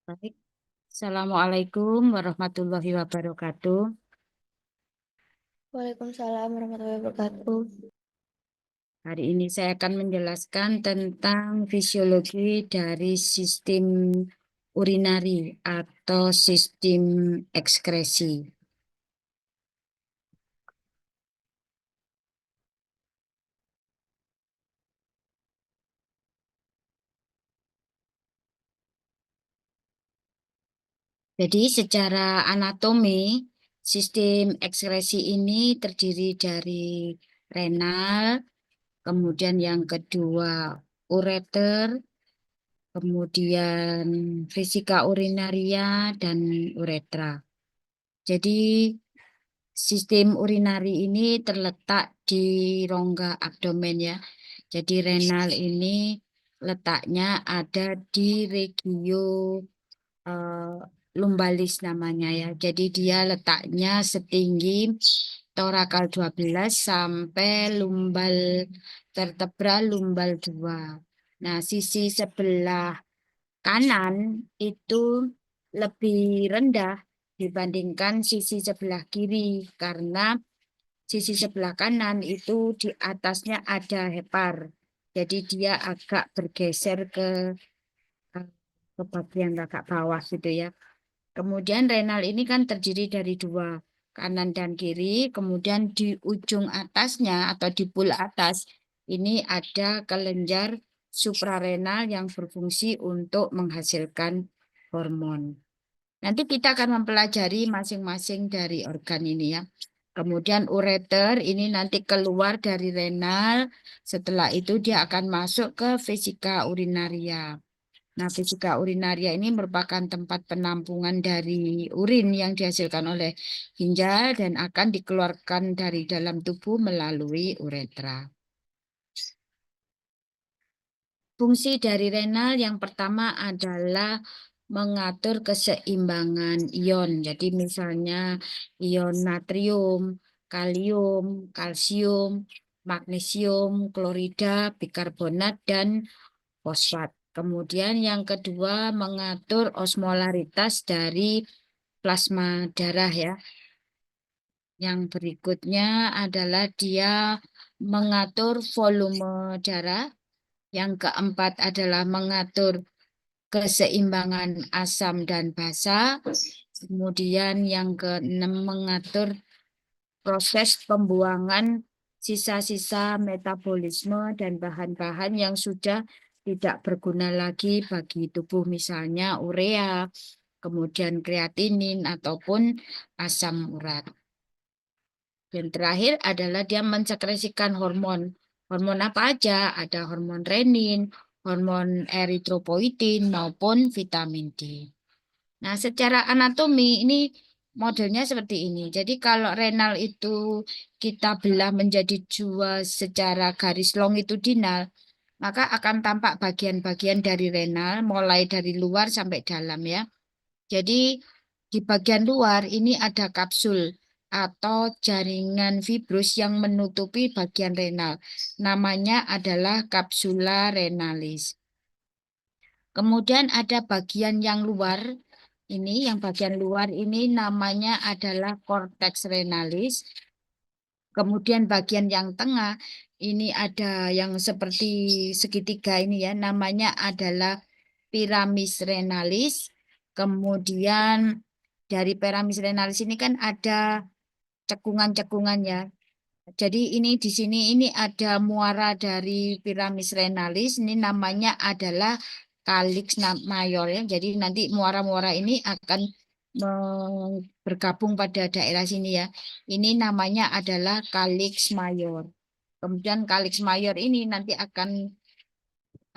Baik. Assalamualaikum warahmatullahi wabarakatuh. Waalaikumsalam warahmatullahi wabarakatuh. Hari ini saya akan menjelaskan tentang fisiologi dari sistem urinari atau sistem ekskresi. Jadi secara anatomi, sistem ekskresi ini terdiri dari renal, kemudian yang kedua ureter, kemudian vesika urinaria dan uretra. Jadi sistem urinari ini terletak di rongga abdomen ya. Jadi renal ini letaknya ada di regio eh, lumbalis namanya ya. Jadi dia letaknya setinggi torakal 12 sampai lumbal vertebra lumbal 2. Nah, sisi sebelah kanan itu lebih rendah dibandingkan sisi sebelah kiri karena sisi sebelah kanan itu di atasnya ada hepar. Jadi dia agak bergeser ke bagian agak bawah gitu ya. Kemudian renal ini kan terdiri dari dua, kanan dan kiri. Kemudian di ujung atasnya atau di pul atas ini ada kelenjar suprarenal yang berfungsi untuk menghasilkan hormon. Nanti kita akan mempelajari masing-masing dari organ ini ya. Kemudian ureter ini nanti keluar dari renal. Setelah itu dia akan masuk ke vesika urinaria. Nah, vesika urinaria ini merupakan tempat penampungan dari urin yang dihasilkan oleh ginjal dan akan dikeluarkan dari dalam tubuh melalui uretra. Fungsi dari renal yang pertama adalah mengatur keseimbangan ion. Jadi misalnya ion natrium, kalium, kalsium, magnesium, klorida, bikarbonat, dan fosfat. Kemudian yang kedua mengatur osmolaritas dari plasma darah ya. Yang berikutnya adalah dia mengatur volume darah. Yang keempat adalah mengatur keseimbangan asam dan basa. Kemudian yang keenam mengatur proses pembuangan sisa-sisa metabolisme dan bahan-bahan yang sudah tidak berguna lagi bagi tubuh, misalnya urea, kemudian kreatinin ataupun asam urat. Dan terakhir adalah dia mensekresikan hormon. Hormon apa aja? Ada hormon renin, hormon eritropoietin maupun vitamin D. Nah, secara anatomi ini modelnya seperti ini. Jadi kalau renal itu kita belah menjadi dua secara garis longitudinal, maka akan tampak bagian-bagian dari renal mulai dari luar sampai dalam ya. Jadi di bagian luar ini ada kapsul atau jaringan fibrus yang menutupi bagian renal. Namanya adalah kapsula renalis. Kemudian ada bagian yang luar, ini yang bagian luar ini namanya adalah cortex renalis. Kemudian bagian yang tengah ini ada yang seperti segitiga ini ya, namanya adalah piramis renalis. Kemudian dari piramis renalis ini kan ada cekungan-cekungannya. Jadi ini di sini ini ada muara dari piramis renalis. Ini namanya adalah kalix mayor ya. Jadi nanti muara-muara ini akan bergabung pada daerah sini ya. Ini namanya adalah kalix mayor. Kemudian kalix mayor ini nanti akan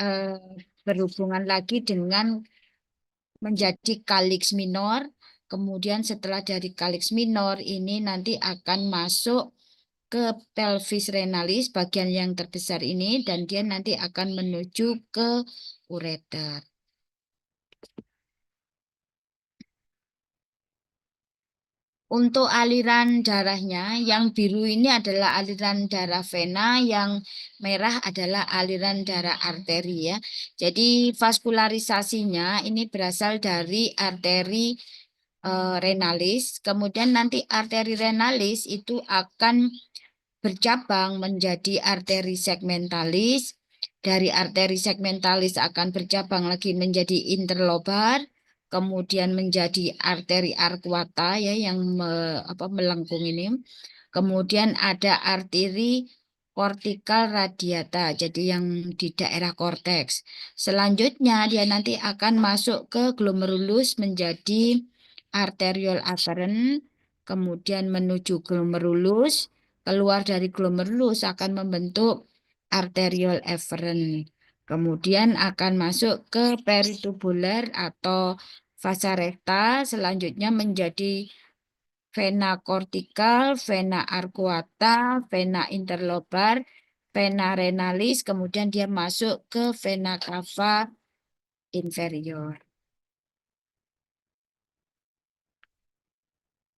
eh, berhubungan lagi dengan menjadi kalix minor. Kemudian setelah dari kalix minor ini nanti akan masuk ke pelvis renalis bagian yang terbesar ini dan dia nanti akan menuju ke ureter. Untuk aliran darahnya, yang biru ini adalah aliran darah vena, yang merah adalah aliran darah arteri ya. Jadi vaskularisasinya ini berasal dari arteri renalis, kemudian nanti arteri renalis itu akan bercabang menjadi arteri segmentalis. Dari arteri segmentalis akan bercabang lagi menjadi interlobar, kemudian menjadi arteri arcuata ya yang melengkung ini. Kemudian ada arteri kortikal radiata, jadi yang di daerah korteks. Selanjutnya dia nanti akan masuk ke glomerulus menjadi arteriol afferent, kemudian menuju glomerulus, keluar dari glomerulus akan membentuk arteriol efferent. Kemudian akan masuk ke peritubular atau vasa recta, selanjutnya menjadi vena cortical, vena arcuata, vena interlobar, vena renalis, kemudian dia masuk ke vena cava inferior.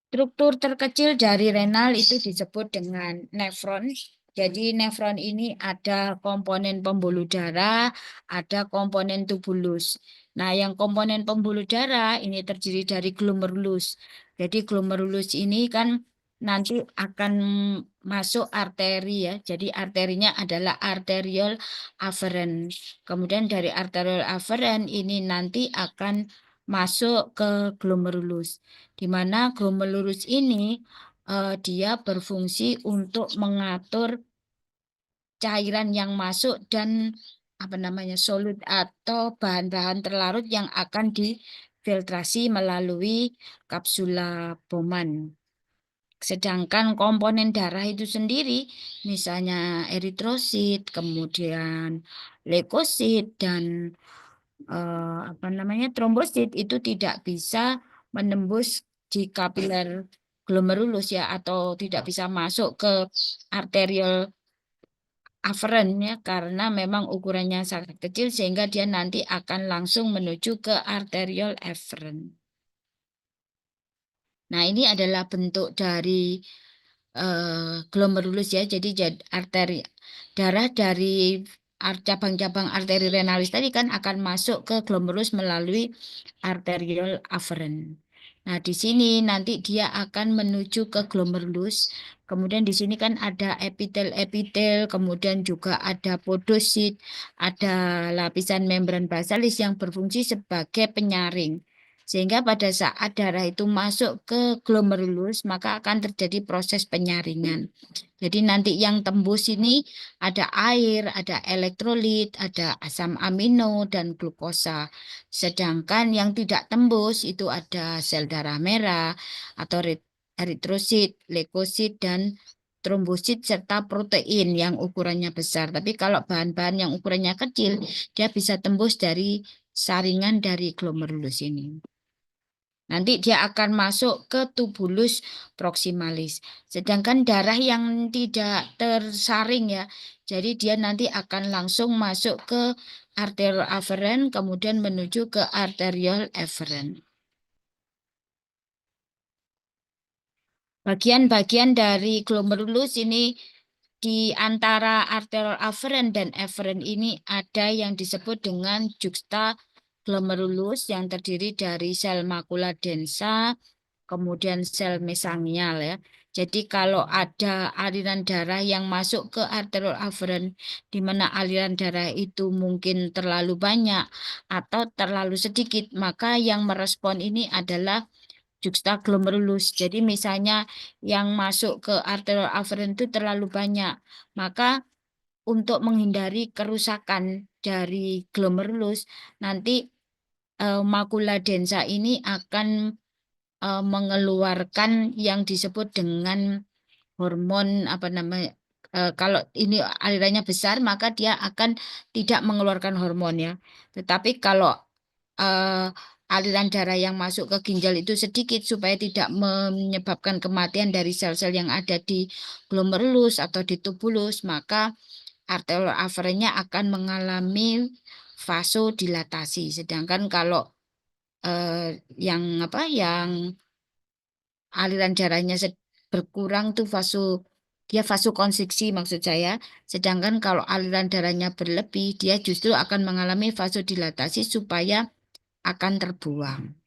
Struktur terkecil dari renal itu disebut dengan nefron. Jadi nefron ini ada komponen pembuluh darah, ada komponen tubulus. Nah, yang komponen pembuluh darah ini terdiri dari glomerulus. Jadi glomerulus ini kan nanti akan masuk arteri ya. Jadi arterinya adalah arteriol afferent. Kemudian dari arteriol afferent ini nanti akan masuk ke glomerulus, di mana glomerulus ini dia berfungsi untuk mengatur cairan yang masuk dan solut atau bahan-bahan terlarut yang akan difiltrasi melalui kapsula Bowman. Sedangkan komponen darah itu sendiri, misalnya eritrosit, kemudian leukosit dan trombosit itu tidak bisa menembus di kapiler glomerulus ya, atau tidak bisa masuk ke arteriol afferent ya, karena memang ukurannya sangat kecil sehingga dia nanti akan langsung menuju ke arteriol efferent. Nah, ini adalah bentuk dari glomerulus ya. Jadi arteri darah dari cabang-cabang arteri renalis tadi kan akan masuk ke glomerulus melalui arteriol afferent. Nah, di sini nanti dia akan menuju ke glomerulus. Kemudian di sini kan ada epitel-epitel, kemudian juga ada podosit, ada lapisan membran basalis yang berfungsi sebagai penyaring. Sehingga pada saat darah itu masuk ke glomerulus, maka akan terjadi proses penyaringan. Jadi nanti yang tembus ini ada air, ada elektrolit, ada asam amino, dan glukosa. Sedangkan yang tidak tembus itu ada sel darah merah, atau eritrosit, leukosit, dan trombosit, serta protein yang ukurannya besar. Tapi kalau bahan-bahan yang ukurannya kecil, dia bisa tembus dari saringan dari glomerulus ini. Nanti dia akan masuk ke tubulus proximalis. Sedangkan darah yang tidak tersaring ya, jadi dia nanti akan langsung masuk ke arteriol afferent, kemudian menuju ke arteriol efferent. Bagian-bagian dari glomerulus ini di antara arteriol afferent dan efferent ini ada yang disebut dengan juxta glomerulus yang terdiri dari sel makula densa, kemudian sel mesangial ya. Jadi kalau ada aliran darah yang masuk ke arteriol afferent, di mana aliran darah itu mungkin terlalu banyak atau terlalu sedikit, maka yang merespon ini adalah juxtaglomerulus. Jadi misalnya yang masuk ke arteriol afferent itu terlalu banyak, maka untuk menghindari kerusakan dari glomerulus, nanti makula densa ini akan mengeluarkan yang disebut dengan hormon kalau ini alirannya besar maka dia akan tidak mengeluarkan hormon ya. Tetapi kalau eh, aliran darah yang masuk ke ginjal itu sedikit supaya tidak menyebabkan kematian dari sel-sel yang ada di glomerulus atau di tubulus, maka arteriol afferentnya akan mengalami vasodilatasi. Sedangkan kalau yang aliran darahnya berkurang tuh dia vasokonstriksi maksud saya. Sedangkan kalau aliran darahnya berlebih, dia justru akan mengalami vasodilatasi supaya akan terbuang.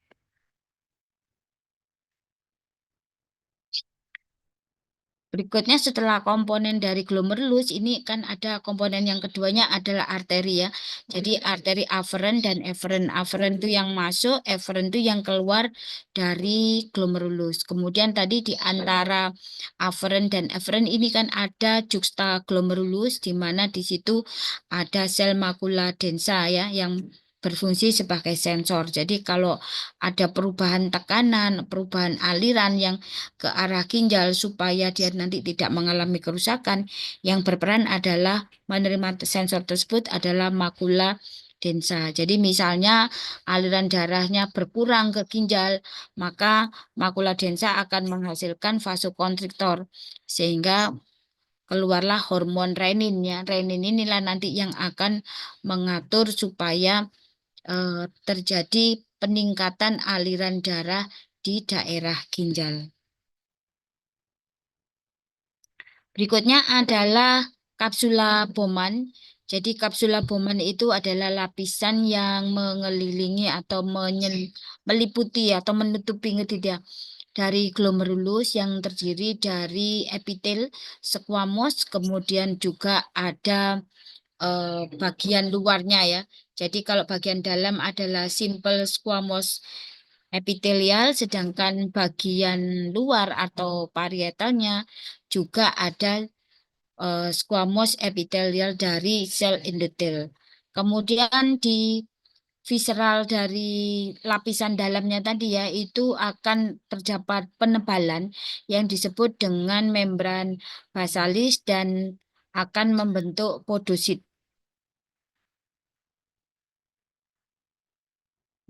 Berikutnya setelah komponen dari glomerulus ini kan ada komponen yang keduanya adalah arteri ya. Jadi arteri aferen dan eferen. Aferen itu yang masuk, eferen itu yang keluar dari glomerulus. Kemudian tadi di antara aferen dan eferen ini kan ada juxtaglomerulus di mana di situ ada sel makula densa ya yang berfungsi sebagai sensor. Jadi kalau ada perubahan tekanan, perubahan aliran yang ke arah ginjal supaya dia nanti tidak mengalami kerusakan. Yang berperan adalah menerima sensor tersebut adalah makula densa. Jadi misalnya aliran darahnya berkurang ke ginjal, maka makula densa akan menghasilkan vasokonstriktor sehingga keluarlah hormon renin ya. Renin inilah nanti yang akan mengatur supaya terjadi peningkatan aliran darah di daerah ginjal. Berikutnya adalah kapsula Bowman. Jadi kapsula Bowman itu adalah lapisan yang mengelilingi atau meliputi atau menutupi dia dari glomerulus yang terdiri dari epitel, squamous, kemudian juga ada bagian luarnya ya. Jadi kalau bagian dalam adalah simple squamous epitelial, sedangkan bagian luar atau parietalnya juga ada squamous epitelial dari sel endotel. Kemudian di visceral dari lapisan dalamnya tadi ya, itu akan terdapat penebalan yang disebut dengan membran basalis dan akan membentuk podosit.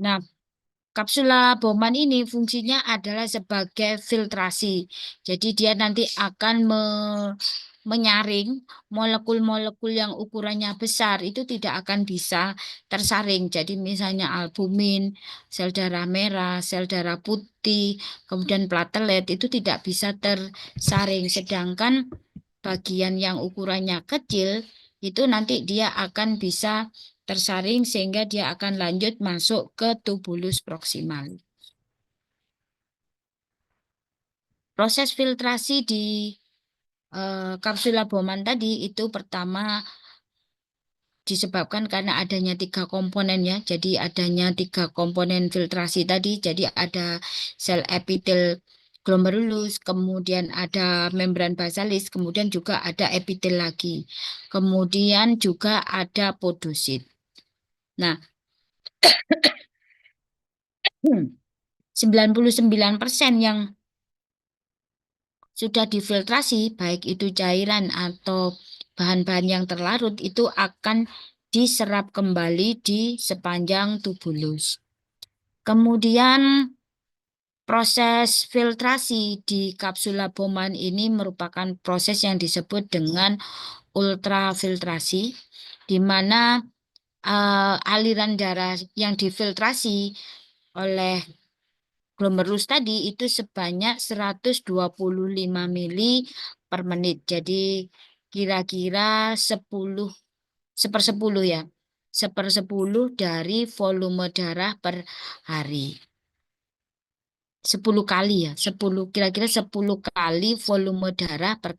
Nah, kapsula Bowman ini fungsinya adalah sebagai filtrasi. Jadi dia nanti akan menyaring molekul-molekul yang ukurannya besar itu tidak akan bisa tersaring. Jadi misalnya albumin, sel darah merah, sel darah putih, kemudian platelet itu tidak bisa tersaring. Sedangkan bagian yang ukurannya kecil itu nanti dia akan bisa tersaring sehingga dia akan lanjut masuk ke tubulus proksimal. Proses filtrasi di kapsula Bowman tadi itu pertama disebabkan karena adanya 3 komponen ya. Jadi adanya 3 komponen filtrasi tadi. Jadi ada sel epitel glomerulus, kemudian ada membran basalis, kemudian juga ada epitel lagi. Kemudian juga ada podosit. Nah, 99% yang sudah difiltrasi, baik itu cairan atau bahan-bahan yang terlarut, itu akan diserap kembali di sepanjang tubulus. Kemudian proses filtrasi di kapsula Bowman ini merupakan proses yang disebut dengan ultrafiltrasi, di mana aliran darah yang difiltrasi oleh glomerulus tadi itu sebanyak 125 mili per menit. Jadi kira-kira 10 ya. 1/10 dari volume darah per hari. 10 kali ya, 10 kira-kira 10 kali volume darah per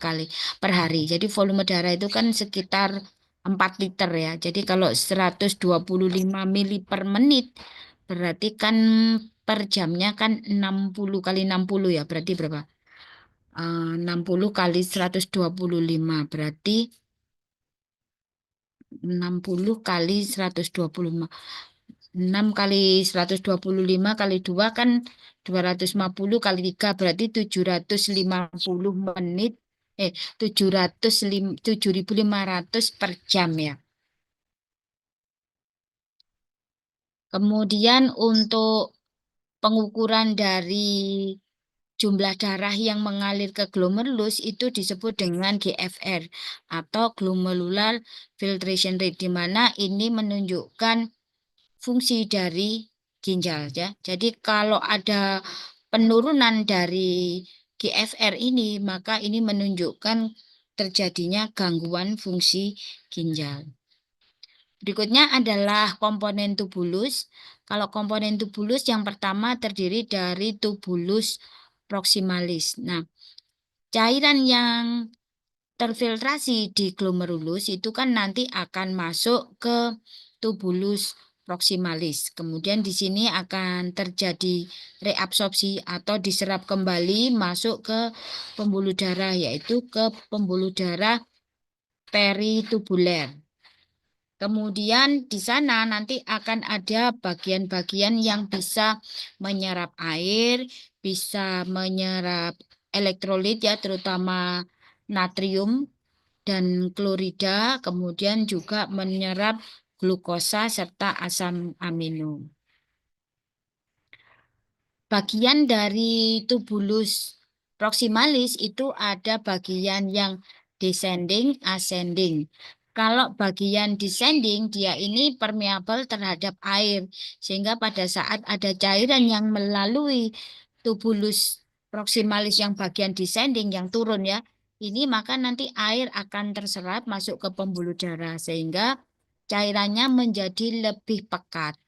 hari. Jadi volume darah itu kan sekitar 4 liter ya. Jadi kalau 125 mili per menit berarti kan per jamnya kan 60 kali 60 ya. Berarti berapa? 60 kali 125 berarti 60 kali 125. 6 kali 125 kali 2 kan 250 kali 3 berarti 750 menit 7.500 per jam ya. Kemudian untuk pengukuran dari jumlah darah yang mengalir ke glomerulus itu disebut dengan GFR atau glomerular filtration rate di mana ini menunjukkan fungsi dari ginjal ya. Jadi kalau ada penurunan dari GFR ini, maka ini menunjukkan terjadinya gangguan fungsi ginjal. Berikutnya adalah komponen tubulus. Kalau komponen tubulus yang pertama terdiri dari tubulus proximalis. Nah, cairan yang terfiltrasi di glomerulus itu kan nanti akan masuk ke tubulus proximalis. Kemudian di sini akan terjadi reabsorpsi atau diserap kembali masuk ke pembuluh darah, yaitu ke pembuluh darah peritubuler. Kemudian di sana nanti akan ada bagian-bagian yang bisa menyerap air, bisa menyerap elektrolit ya, terutama natrium dan klorida, kemudian juga menyerap glukosa serta asam amino. Bagian dari tubulus proximalis itu ada bagian yang descending, ascending. Kalau bagian descending, dia ini permeable terhadap air. Sehingga pada saat ada cairan yang melalui tubulus proximalis yang bagian descending, yang turun ya, ini maka nanti air akan terserap masuk ke pembuluh darah. Sehingga cairannya menjadi lebih pekat.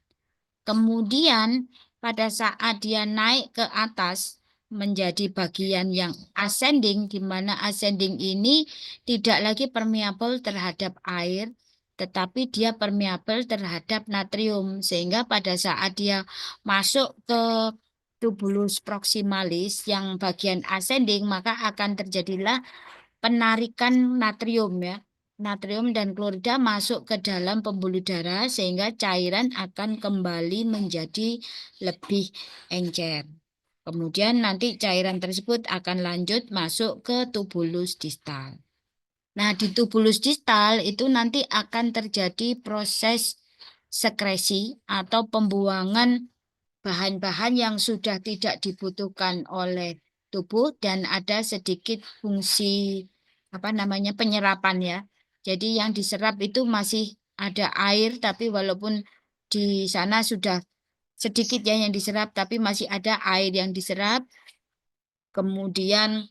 Kemudian pada saat dia naik ke atas menjadi bagian yang ascending, di mana ascending ini tidak lagi permeable terhadap air, tetapi dia permeable terhadap natrium. Sehingga pada saat dia masuk ke tubulus proximalis yang bagian ascending, maka akan terjadilah penarikan natrium ya. Natrium dan klorida masuk ke dalam pembuluh darah sehingga cairan akan kembali menjadi lebih encer. Kemudian nanti cairan tersebut akan lanjut masuk ke tubulus distal. Nah, di tubulus distal itu nanti akan terjadi proses sekresi atau pembuangan bahan-bahan yang sudah tidak dibutuhkan oleh tubuh dan ada sedikit fungsi penyerapan ya. Jadi yang diserap itu masih ada air tapi walaupun di sana sudah sedikit ya yang diserap tapi masih ada air yang diserap. Kemudian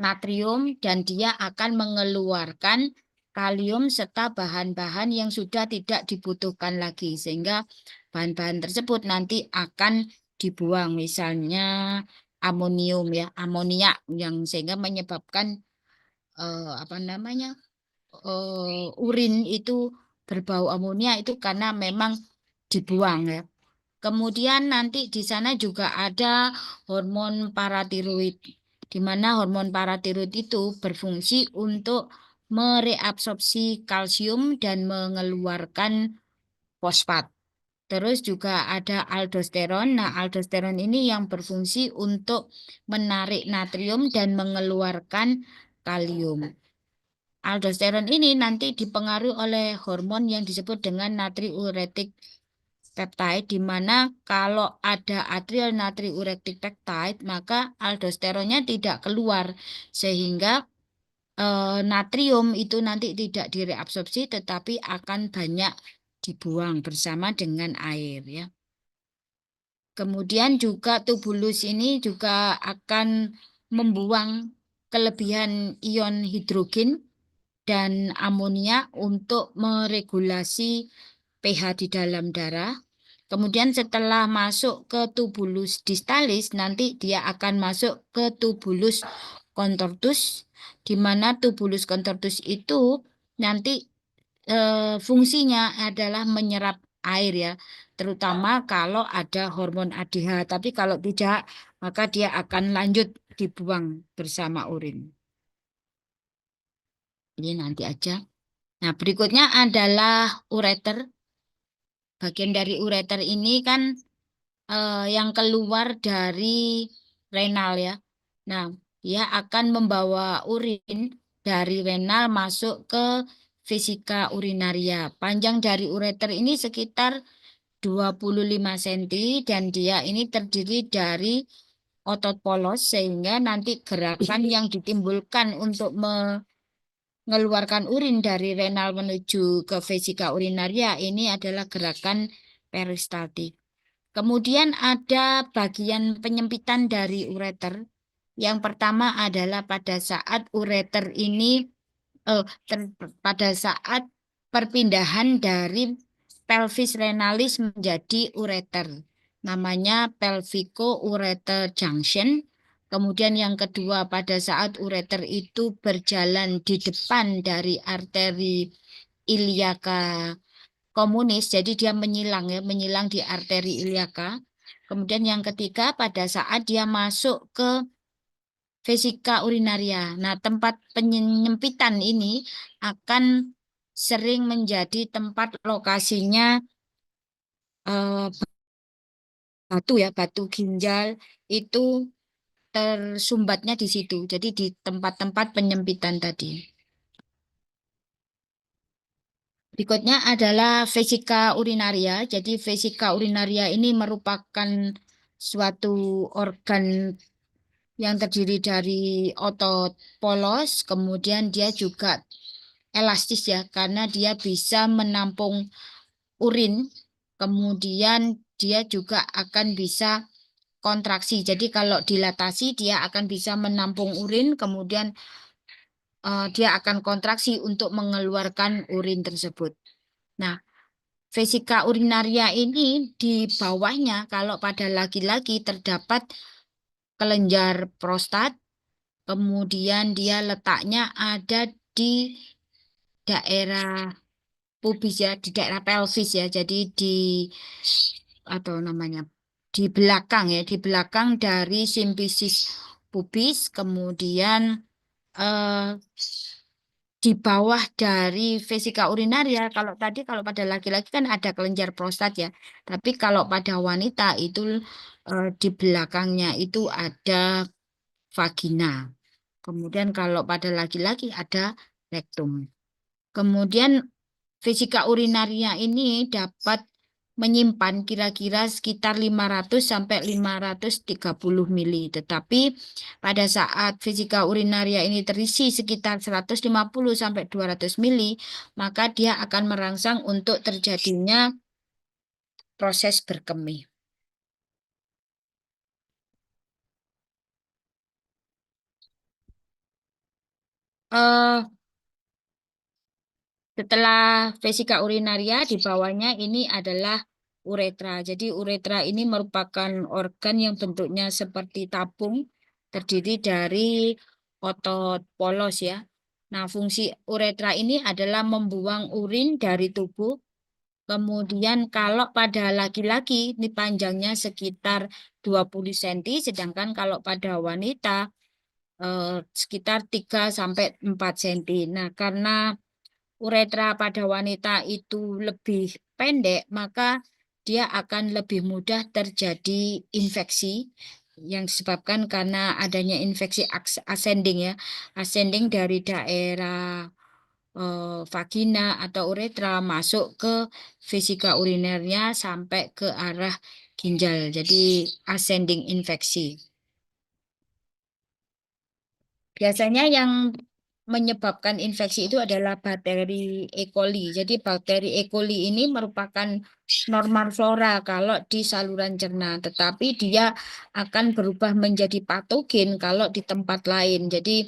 natrium dan dia akan mengeluarkan kalium serta bahan-bahan yang sudah tidak dibutuhkan lagi sehingga bahan-bahan tersebut nanti akan dibuang misalnya amonium ya amoniak yang sehingga menyebabkan urin itu berbau amonia itu karena memang dibuang ya. Kemudian nanti di sana juga ada hormon paratiroid, di mana hormon paratiroid itu berfungsi untuk mereabsorpsi kalsium dan mengeluarkan fosfat. Terus juga ada aldosteron. Nah, aldosteron ini yang berfungsi untuk menarik natrium dan mengeluarkan kalium. Aldosteron ini nanti dipengaruhi oleh hormon yang disebut dengan natriuretic peptide, di mana kalau ada atrial natriuretic peptide, maka aldosteronnya tidak keluar, sehingga natrium itu nanti tidak direabsorpsi, tetapi akan banyak dibuang bersama dengan air ya. Kemudian juga tubulus ini juga akan membuang kelebihan ion hidrogen dan amonia untuk meregulasi pH di dalam darah. Kemudian setelah masuk ke tubulus distalis, nanti dia akan masuk ke tubulus contortus, di mana tubulus contortus itu nanti fungsinya adalah menyerap air ya, terutama kalau ada hormon ADH. Tapi kalau tidak, maka dia akan lanjut dibuang bersama urin. Ini nanti aja. Nah, berikutnya adalah ureter. Bagian dari ureter ini kan yang keluar dari renal ya. Nah, dia akan membawa urin dari renal masuk ke vesika urinaria. Panjang dari ureter ini sekitar 25 cm dan dia ini terdiri dari otot polos sehingga nanti gerakan yang ditimbulkan untuk mengeluarkan urin dari renal menuju ke vesika urinaria ini adalah gerakan peristaltik. Kemudian ada bagian penyempitan dari ureter. Yang pertama adalah pada saat ureter ini pada saat perpindahan dari pelvis renalis menjadi ureter. Namanya pelvico-ureter junction. Kemudian yang kedua pada saat ureter itu berjalan di depan dari arteri iliaka komunis, jadi dia menyilang ya, menyilang di arteri iliaka. Kemudian yang ketiga pada saat dia masuk ke vesika urinaria. Nah, tempat penyempitan ini akan sering menjadi tempat lokasinya eh, batu ya, batu ginjal itu tersumbatnya di situ. Jadi di tempat-tempat penyempitan tadi. Berikutnya adalah vesika urinaria. Jadi vesika urinaria ini merupakan suatu organ yang terdiri dari otot polos, kemudian dia juga elastis ya, karena dia bisa menampung urin, kemudian dia juga akan bisa kontraksi. Jadi kalau dilatasi dia akan bisa menampung urin, kemudian dia akan kontraksi untuk mengeluarkan urin tersebut. Nah, vesika urinaria ini di bawahnya kalau pada laki-laki terdapat kelenjar prostat, kemudian dia letaknya ada di daerah pubis ya, di daerah pelvis ya. Jadi di atau namanya di belakang ya, di belakang dari simfisis pubis, kemudian eh, di bawah dari vesika urinaria. Kalau tadi kalau pada laki-laki kan ada kelenjar prostat ya, tapi kalau pada wanita itu di belakangnya itu ada vagina. Kemudian kalau pada laki-laki ada rektum. Kemudian vesika urinaria ini dapat menyimpan kira-kira sekitar 500 sampai 530 mili. Tetapi pada saat vesika urinaria ini terisi sekitar 150 sampai 200 mili, maka dia akan merangsang untuk terjadinya proses berkemih. Eh, Setelah vesika urinaria di bawahnya ini adalah uretra. Jadi uretra ini merupakan organ yang bentuknya seperti tabung, terdiri dari otot polos ya. Nah, fungsi uretra ini adalah membuang urin dari tubuh. Kemudian kalau pada laki-laki ini panjangnya sekitar 20 cm, sedangkan kalau pada wanita sekitar 3 sampai 4 cm. Nah, karena uretra pada wanita itu lebih pendek, maka dia akan lebih mudah terjadi infeksi yang disebabkan karena adanya infeksi ascending ya, ascending dari daerah vagina atau uretra masuk ke vesika urinernya sampai ke arah ginjal. Jadi ascending infeksi. Biasanya yang menyebabkan infeksi itu adalah bakteri E. coli. Jadi bakteri E. coli ini merupakan normal flora kalau di saluran cerna, tetapi dia akan berubah menjadi patogen kalau di tempat lain. Jadi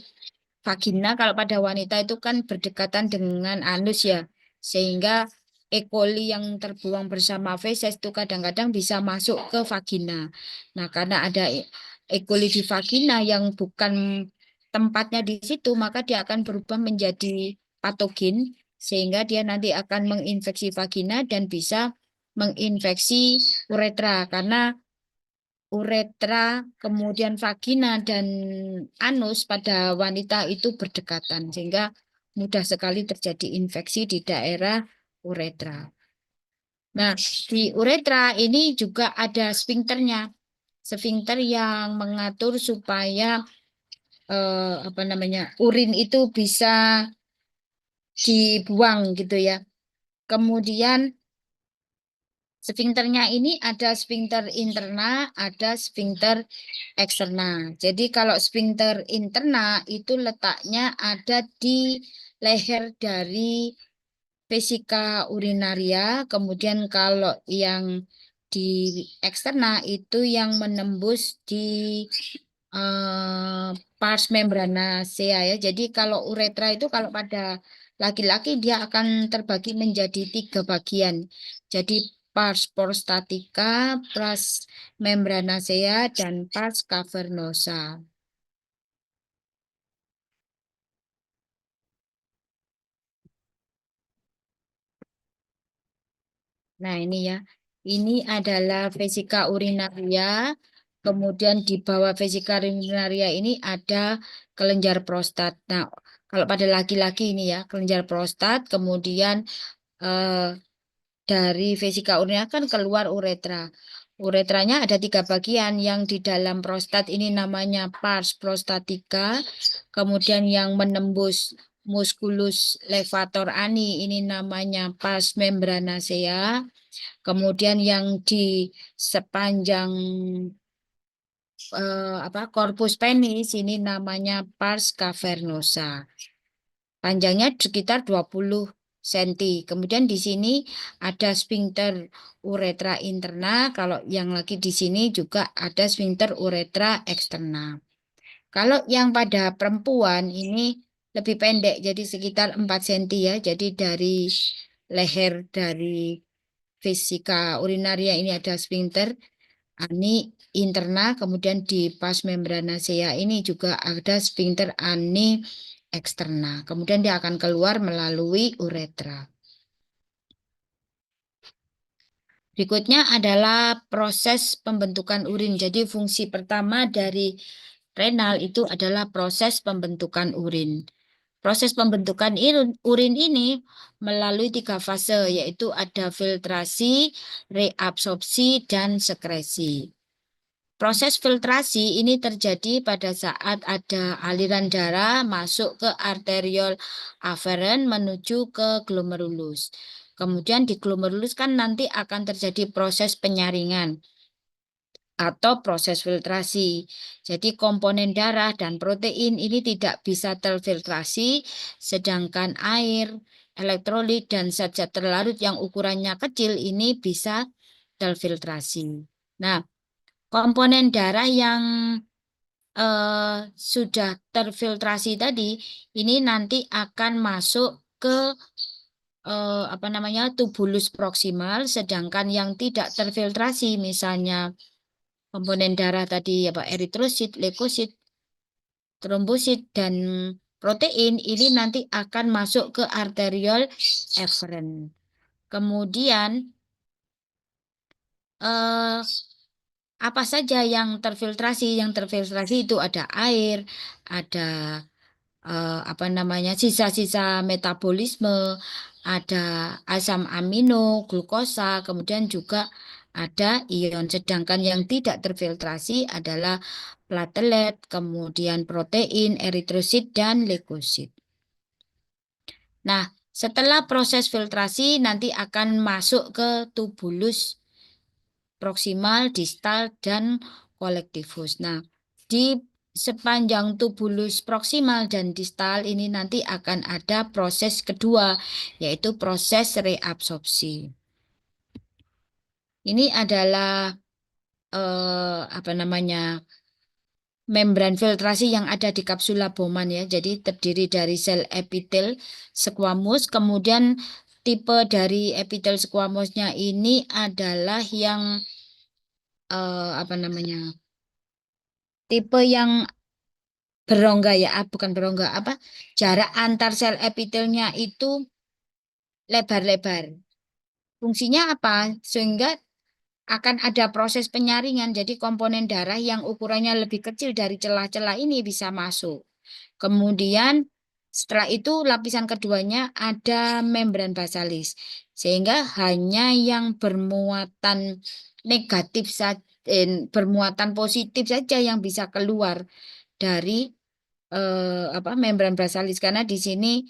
vagina kalau pada wanita itu kan berdekatan dengan anus ya, sehingga E. coli yang terbuang bersama feses itu kadang-kadang bisa masuk ke vagina. Nah, karena ada E. coli di vagina yang bukan tempatnya di situ, maka dia akan berubah menjadi patogen, sehingga dia nanti akan menginfeksi vagina dan bisa menginfeksi uretra, karena uretra, kemudian vagina dan anus pada wanita itu berdekatan sehingga mudah sekali terjadi infeksi di daerah uretra. Nah, di uretra ini juga ada sfinkternya. Sfinkter yang mengatur supaya apa namanya? Urin itu bisa dibuang gitu ya. Kemudian sfinkternya ini ada sfinkter interna, ada sfinkter eksterna. Jadi kalau sfinkter interna itu letaknya ada di leher dari vesika urinaria. Kemudian kalau yang di di eksterna itu yang menembus di pars membranacea ya. Jadi kalau uretra itu kalau pada laki-laki dia akan terbagi menjadi 3 bagian. Jadi pars prostatica, pars membranacea, dan pars cavernosa. Nah, ini ya. Ini adalah vesika urinaria. Kemudian di bawah vesika urinaria ini ada kelenjar prostat. Nah, kalau pada laki-laki ini ya, kelenjar prostat, kemudian eh, dari vesika urinaria kan keluar uretra. Uretranya ada 3 bagian. Yang di dalam prostat ini namanya pars prostatica. Kemudian yang menembus musculus levator ani ini namanya pars membranacea. Kemudian yang di sepanjang corpus penis ini namanya pars cavernosa. Panjangnya sekitar 20 cm. Kemudian di sini ada sphincter uretra interna. Kalau yang lagi di sini juga ada sphincter uretra eksterna. Kalau yang pada perempuan ini lebih pendek, jadi sekitar 4 cm ya. Jadi dari leher dari vesika urinaria ini ada sphincter ani interna, kemudian di pars membranacea ini juga ada sphincter ani eksterna. Kemudian dia akan keluar melalui uretra. Berikutnya adalah proses pembentukan urin. Jadi fungsi pertama dari renal itu adalah proses pembentukan urin. Proses pembentukan urin ini melalui 3 fase, yaitu ada filtrasi, reabsorpsi, dan sekresi. Proses filtrasi ini terjadi pada saat ada aliran darah masuk ke arteriol aferen menuju ke glomerulus. Kemudian di glomerulus kan nanti akan terjadi proses penyaringan atau proses filtrasi. Jadi komponen darah dan protein ini tidak bisa terfiltrasi, sedangkan air, elektrolit, dan zat-zat terlarut yang ukurannya kecil ini bisa terfiltrasi. Nah, komponen darah yang sudah terfiltrasi tadi, ini nanti akan masuk ke tubulus proksimal, sedangkan yang tidak terfiltrasi, misalnya komponen darah tadi eritrosit, leukosit, trombosit, dan protein, ini nanti akan masuk ke arteriol eferen. Kemudian eh, apa saja yang terfiltrasi? Yang terfiltrasi itu ada air, ada sisa-sisa metabolisme, ada asam amino, glukosa, kemudian juga ada ion. Sedangkan yang tidak terfiltrasi adalah platelet, kemudian protein, eritrosit, dan leukosit. Nah, setelah proses filtrasi nanti akan masuk ke tubulus proksimal, distal, dan kolektifus. Nah, di sepanjang tubulus proksimal dan distal ini nanti akan ada proses kedua, yaitu proses reabsorpsi. Ini adalah membran filtrasi yang ada di kapsula Bowman ya. Jadi terdiri dari sel epitel squamous, kemudian tipe dari epitel squamousnya ini adalah yang tipe yang berongga ya, bukan berongga jarak antar sel epitelnya itu lebar-lebar. Fungsinya apa? Sehingga akan ada proses penyaringan. Jadi komponen darah yang ukurannya lebih kecil dari celah-celah ini bisa masuk. Kemudian setelah itu lapisan keduanya ada membran basalis. Sehingga hanya yang bermuatan negatif saja, bermuatan positif saja yang bisa keluar dari membran basalis, karena di sini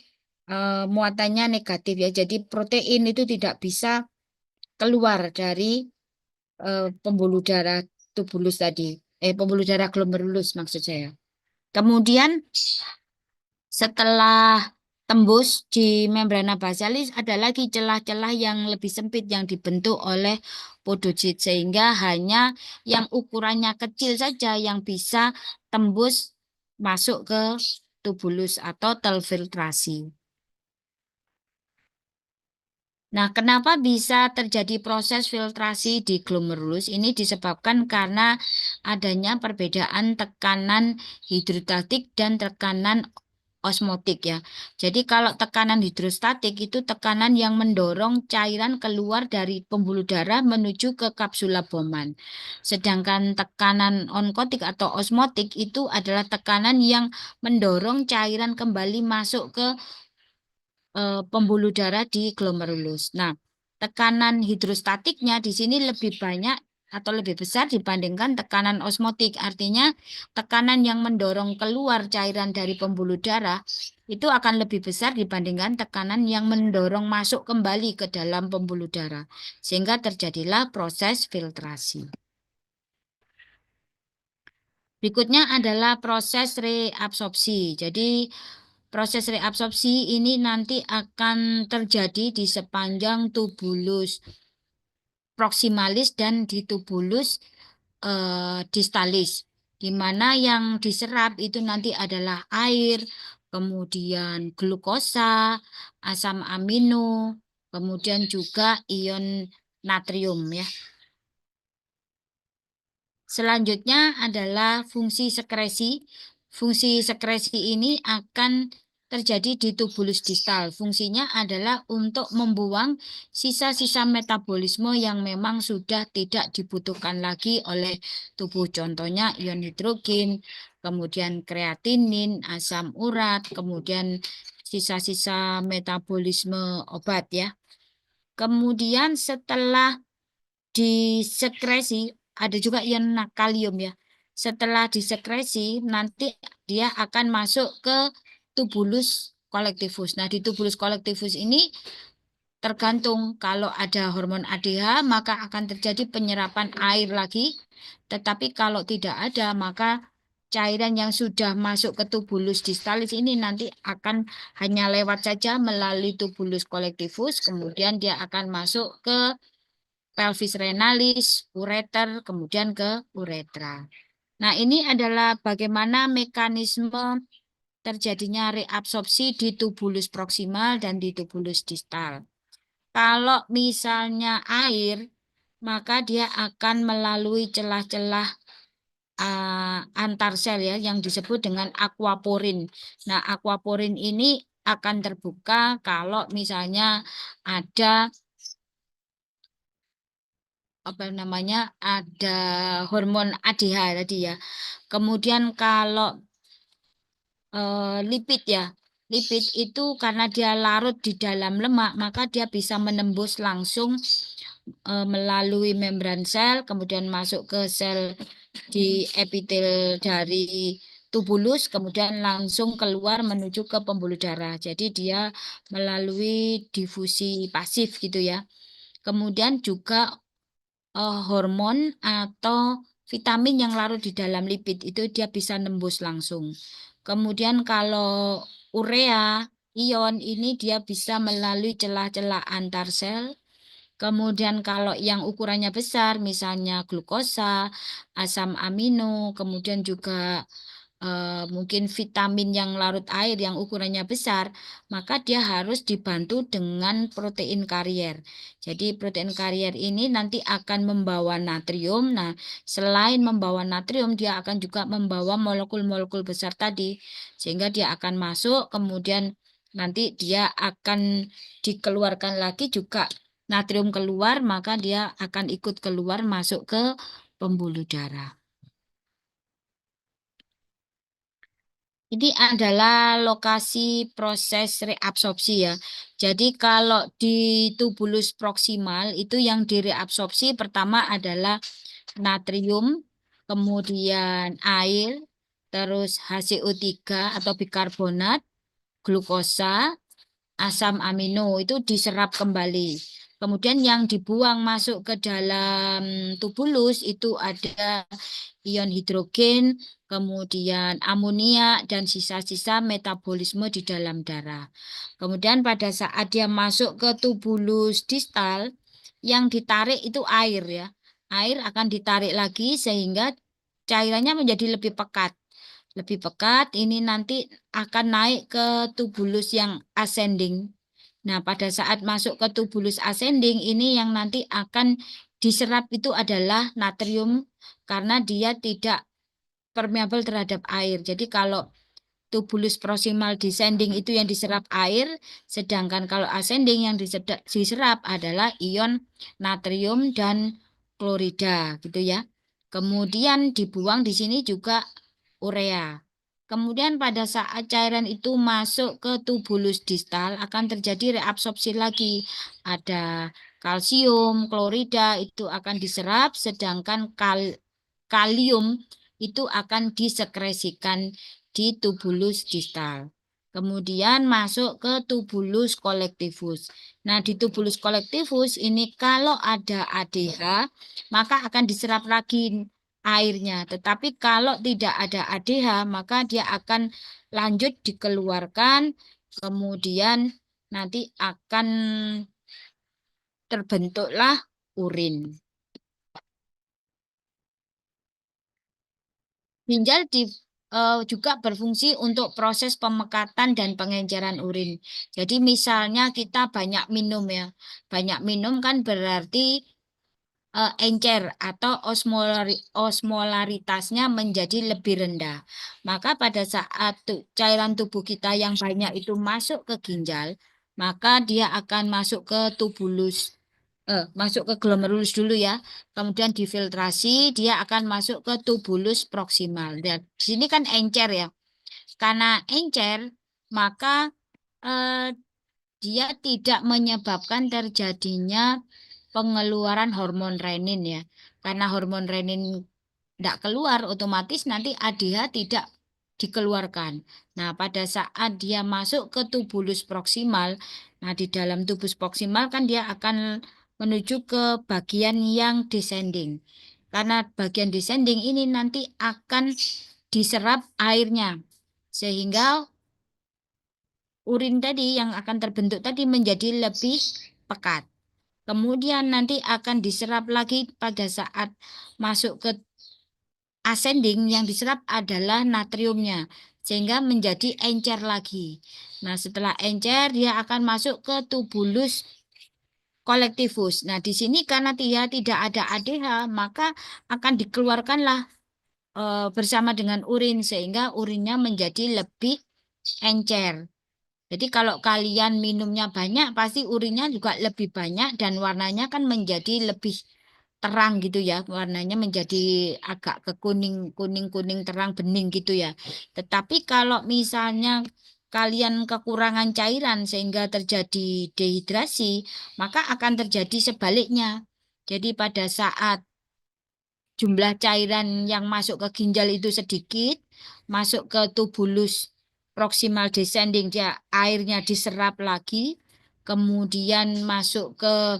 muatannya negatif ya. Jadi protein itu tidak bisa keluar dari pembuluh darah tubulus tadi. Pembuluh darah glomerulus maksud saya. Kemudian setelah tembus di membrana basalis ada lagi celah-celah yang lebih sempit yang dibentuk oleh podosit, sehingga hanya yang ukurannya kecil saja yang bisa tembus masuk ke tubulus atau terfiltrasi. Nah, kenapa bisa terjadi proses filtrasi di glomerulus? Ini disebabkan karena adanya perbedaan tekanan hidrostatik dan tekanan osmotik ya. Jadi kalau tekanan hidrostatik itu tekanan yang mendorong cairan keluar dari pembuluh darah menuju ke kapsula Bowman. Sedangkan tekanan onkotik atau osmotik itu adalah tekanan yang mendorong cairan kembali masuk ke pembuluh darah di glomerulus. Nah, tekanan hidrostatiknya di sini lebih banyak atau lebih besar dibandingkan tekanan osmotik. Artinya, tekanan yang mendorong keluar cairan dari pembuluh darah itu akan lebih besar dibandingkan tekanan yang mendorong masuk kembali ke dalam pembuluh darah. Sehingga terjadilah proses filtrasi. Berikutnya adalah proses reabsorpsi. Jadi, proses reabsorpsi ini nanti akan terjadi di sepanjang tubulus proximalis dan di tubulus distalis, di mana yang diserap itu nanti adalah air, kemudian glukosa, asam amino, kemudian juga ion natrium ya. Selanjutnya adalah fungsi sekresi. Fungsi sekresi ini akan terjadi di tubulus distal. Fungsinya adalah untuk membuang sisa-sisa metabolisme yang memang sudah tidak dibutuhkan lagi oleh tubuh. Contohnya ion hidrogen, kemudian kreatinin, asam urat, kemudian sisa-sisa metabolisme obat ya. Kemudian setelah disekresi, ada juga ion kalium ya. Setelah disekresi, nanti dia akan masuk ke tubulus kolektifus. Nah, di tubulus kolektifus ini tergantung kalau ada hormon ADH, maka akan terjadi penyerapan air lagi. Tetapi kalau tidak ada, maka cairan yang sudah masuk ke tubulus distalis ini nanti akan hanya lewat saja melalui tubulus kolektifus, kemudian dia akan masuk ke pelvis renalis, ureter, kemudian ke uretra. Nah, ini adalah bagaimana mekanisme terjadinya reabsorpsi di tubulus proksimal dan di tubulus distal. Kalau misalnya air, maka dia akan melalui celah-celah antar sel ya yang disebut dengan aquaporin. Nah, aquaporin ini akan terbuka kalau misalnya ada apa namanya ada hormon ADH tadi ya. Kemudian kalau lipid ya, lipid itu karena dia larut di dalam lemak, maka dia bisa menembus langsung melalui membran sel, kemudian masuk ke sel di epitel dari tubulus, kemudian langsung keluar menuju ke pembuluh darah. Jadi dia melalui difusi pasif gitu ya. Kemudian juga hormon atau vitamin yang larut di dalam lipid itu dia bisa nembus langsung. Kemudian kalau urea, ion ini dia bisa melalui celah-celah antar sel. Kemudian kalau yang ukurannya besar, misalnya glukosa, asam amino, kemudian juga mungkin vitamin yang larut air yang ukurannya besar, maka dia harus dibantu dengan protein karier. Jadi protein karier ini nanti akan membawa natrium. Nah, selain membawa natrium, dia akan juga membawa molekul-molekul besar tadi, sehingga dia akan masuk, kemudian nanti dia akan dikeluarkan lagi juga natrium keluar, maka dia akan ikut keluar masuk ke pembuluh darah. Ini adalah lokasi proses reabsorpsi ya. Jadi kalau di tubulus proksimal itu yang direabsorpsi pertama adalah natrium, kemudian air, terus HCO3 atau bikarbonat, glukosa, asam amino itu diserap kembali. Kemudian yang dibuang masuk ke dalam tubulus itu ada ion hidrogen, kemudian amonia, dan sisa-sisa metabolisme di dalam darah. Kemudian pada saat dia masuk ke tubulus distal, yang ditarik itu air ya. Air akan ditarik lagi sehingga cairannya menjadi lebih pekat. Lebih pekat, ini nanti akan naik ke tubulus yang ascending. Nah, pada saat masuk ke tubulus ascending, ini yang nanti akan diserap itu adalah natrium karena dia tidak permeable terhadap air. Jadi kalau tubulus proximal descending itu yang diserap air, sedangkan kalau ascending yang diserap adalah ion natrium dan klorida gitu ya. Kemudian dibuang di sini juga urea. Kemudian pada saat cairan itu masuk ke tubulus distal akan terjadi reabsorpsi lagi. Ada kalsium, klorida itu akan diserap, sedangkan kalium itu akan disekresikan di tubulus distal. Kemudian masuk ke tubulus collectivus. Nah, di tubulus collectivus ini kalau ada ADH, maka akan diserap lagi airnya. Tetapi kalau tidak ada ADH, maka dia akan lanjut dikeluarkan, kemudian nanti akan terbentuklah urin. Ginjal juga berfungsi untuk proses pemekatan dan pengenceran urin. Jadi misalnya kita banyak minum ya. Banyak minum kan berarti encer atau osmolaritasnya menjadi lebih rendah. Maka pada saat cairan tubuh kita yang banyak itu masuk ke ginjal, maka dia akan masuk ke tubulus, masuk ke glomerulus dulu ya. Kemudian difiltrasi, dia akan masuk ke tubulus proksimal. Dan di sini kan encer ya. Karena encer, maka eh, dia tidak menyebabkan terjadinya pengeluaran hormon renin ya. Karena hormon renin tidak keluar, otomatis nanti ADH tidak dikeluarkan. Nah, pada saat dia masuk ke tubulus proksimal, nah di dalam tubulus proksimal kan dia akan menuju ke bagian yang descending. Karena bagian descending ini nanti akan diserap airnya. Sehingga urin tadi yang akan terbentuk tadi menjadi lebih pekat. Kemudian nanti akan diserap lagi pada saat masuk ke ascending, yang diserap adalah natriumnya sehingga menjadi encer lagi. Nah, setelah encer dia akan masuk ke tubulus collectivus. Nah, di sini karena dia tidak ada ADH, maka akan dikeluarkanlah bersama dengan urin sehingga urinnya menjadi lebih encer. Jadi kalau kalian minumnya banyak, pasti urinnya juga lebih banyak dan warnanya kan menjadi lebih terang gitu ya. Warnanya menjadi agak ke kuning terang bening gitu ya. Tetapi kalau misalnya kalian kekurangan cairan sehingga terjadi dehidrasi, maka akan terjadi sebaliknya. Jadi pada saat jumlah cairan yang masuk ke ginjal itu sedikit, masuk ke tubulus proximal descending, dia airnya diserap lagi, kemudian masuk ke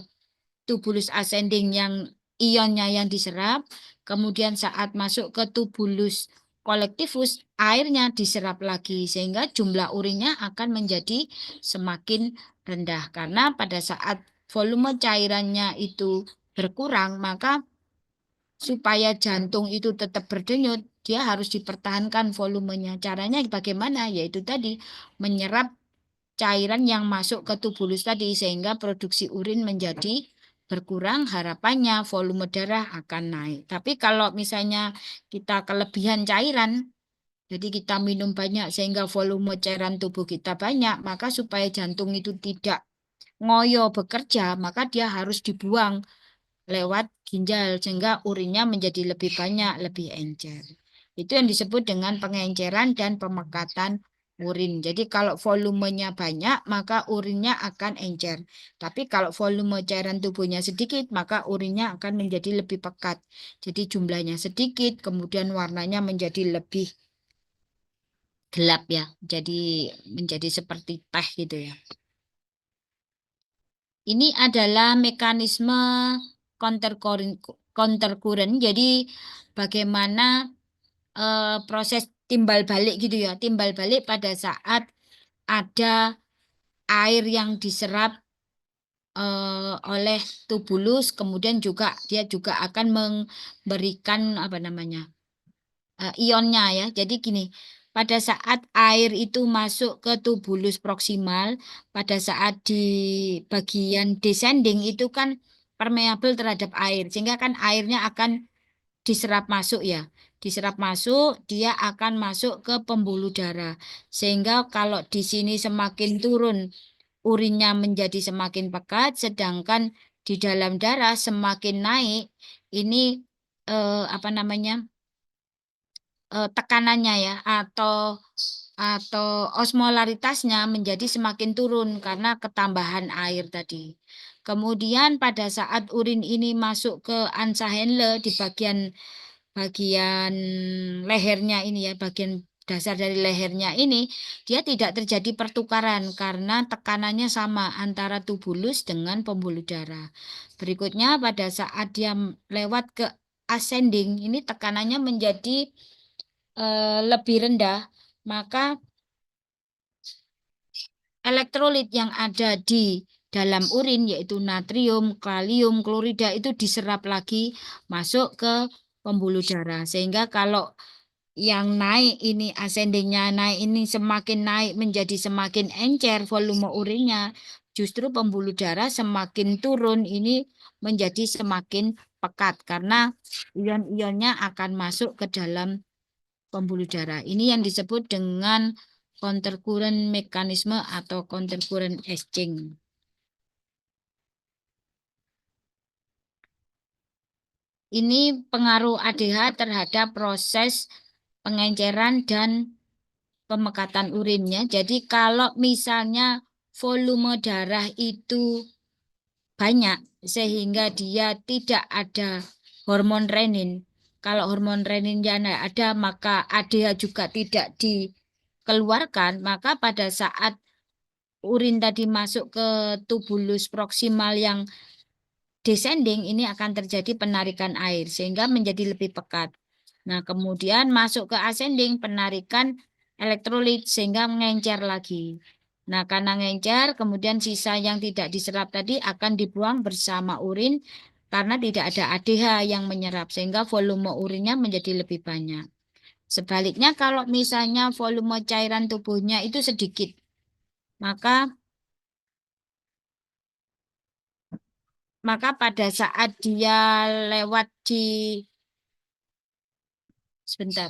tubulus ascending yang ionnya yang diserap, kemudian saat masuk ke tubulus collectivus, airnya diserap lagi, sehingga jumlah urinnya akan menjadi semakin rendah. Karena pada saat volume cairannya itu berkurang, maka supaya jantung itu tetap berdenyut, dia harus dipertahankan volumenya. Caranya bagaimana? Yaitu tadi menyerap cairan yang masuk ke tubulus tadi sehingga produksi urin menjadi berkurang, harapannya volume darah akan naik. Tapi kalau misalnya kita kelebihan cairan, jadi kita minum banyak sehingga volume cairan tubuh kita banyak, maka supaya jantung itu tidak ngoyo bekerja, maka dia harus dibuang lewat ginjal sehingga urinnya menjadi lebih banyak, lebih encer. Itu yang disebut dengan pengenceran dan pemekatan urin. Jadi kalau volumenya banyak, maka urinnya akan encer. Tapi kalau volume cairan tubuhnya sedikit, maka urinnya akan menjadi lebih pekat. Jadi jumlahnya sedikit, kemudian warnanya menjadi lebih gelap ya. Jadi menjadi seperti teh gitu ya. Ini adalah mekanisme counter current. Jadi bagaimana proses timbal balik gitu ya. Timbal balik pada saat ada air yang diserap oleh tubulus, kemudian juga dia juga akan memberikan apa namanya ionnya ya. Jadi gini, pada saat air itu masuk ke tubulus proksimal, pada saat di bagian descending itu kan permeable terhadap air, sehingga kan airnya akan diserap masuk ya. Diserap masuk, dia akan masuk ke pembuluh darah. Sehingga kalau di sini semakin turun, urinnya menjadi semakin pekat, sedangkan di dalam darah semakin naik, ini apa namanya? Tekanannya ya atau osmolaritasnya menjadi semakin turun karena ketambahan air tadi. Kemudian pada saat urin ini masuk ke ansa Henle di bagian bagian lehernya ini ya, bagian dasar dari lehernya ini, dia tidak terjadi pertukaran karena tekanannya sama antara tubulus dengan pembuluh darah. Berikutnya pada saat dia lewat ke ascending, ini tekanannya menjadi lebih rendah, maka elektrolit yang ada di dalam urin yaitu natrium, kalium, klorida itu diserap lagi masuk ke pembuluh darah. Sehingga kalau yang naik ini ascendingnya naik ini semakin naik menjadi semakin encer volume urinnya, justru pembuluh darah semakin turun ini menjadi semakin pekat karena ion-ionnya akan masuk ke dalam pembuluh darah. Ini yang disebut dengan countercurrent mekanisme atau countercurrent exchange. Ini pengaruh ADH terhadap proses pengenceran dan pemekatan urinnya. Jadi kalau misalnya volume darah itu banyak sehingga dia tidak ada hormon renin. Kalau hormon reninnya ada, maka ADH juga tidak dikeluarkan, maka pada saat urin tadi masuk ke tubulus proksimal yang descending, ini akan terjadi penarikan air sehingga menjadi lebih pekat. Nah, kemudian masuk ke ascending, penarikan elektrolit sehingga mengencer lagi. Nah, karena ngencer, kemudian sisa yang tidak diserap tadi akan dibuang bersama urin karena tidak ada ADH yang menyerap sehingga volume urinnya menjadi lebih banyak. Sebaliknya kalau misalnya volume cairan tubuhnya itu sedikit, maka pada saat dia lewat di sebentar.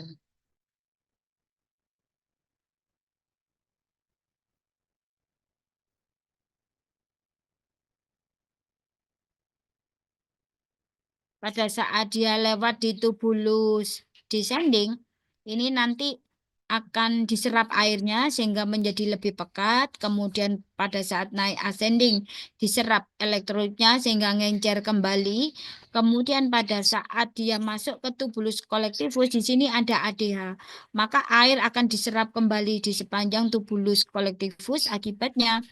Pada saat dia lewat di tubulus descending, ini nanti akan diserap airnya sehingga menjadi lebih pekat. Kemudian pada saat naik ascending diserap elektrolitnya sehingga ngencer kembali. Kemudian pada saat dia masuk ke tubulus kolektifus di sini ada ADH. Maka air akan diserap kembali di sepanjang tubulus kolektifus. Akibatnya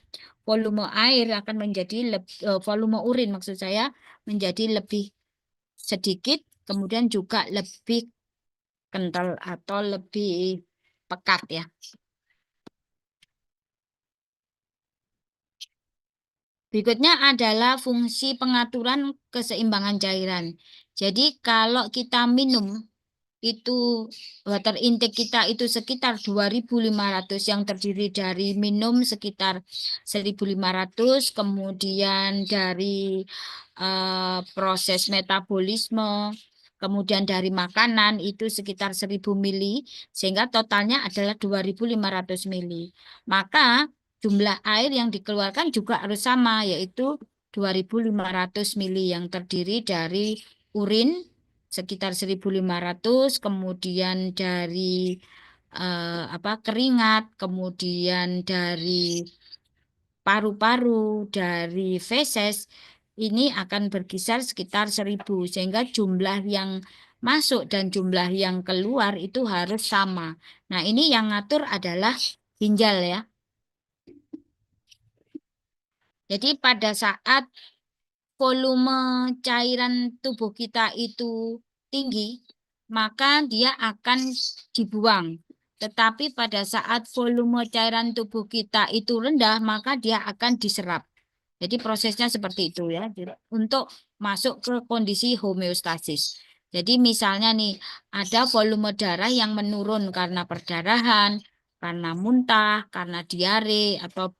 volume air akan menjadi volume urin maksud saya menjadi lebih sedikit, kemudian juga lebih kental atau lebih pekat ya. Berikutnya adalah fungsi pengaturan keseimbangan cairan. Jadi kalau kita minum itu water intake kita itu sekitar 2.500 yang terdiri dari minum sekitar 1.500, kemudian dari proses metabolisme, kemudian dari makanan itu sekitar 1.000 mili, sehingga totalnya adalah 2.500 mili. Maka jumlah air yang dikeluarkan juga harus sama, yaitu 2.500 mili yang terdiri dari urin sekitar 1.500, kemudian dari keringat, kemudian dari paru-paru, dari feses, ini akan berkisar sekitar 1.000, sehingga jumlah yang masuk dan jumlah yang keluar itu harus sama. Nah, ini yang ngatur adalah ginjal ya. Jadi pada saat volume cairan tubuh kita itu tinggi, maka dia akan dibuang. Tetapi pada saat volume cairan tubuh kita itu rendah, maka dia akan diserap. Jadi prosesnya seperti itu ya. Untuk masuk ke kondisi homeostasis. Jadi misalnya nih, ada volume darah yang menurun karena perdarahan, karena muntah, karena diare, atau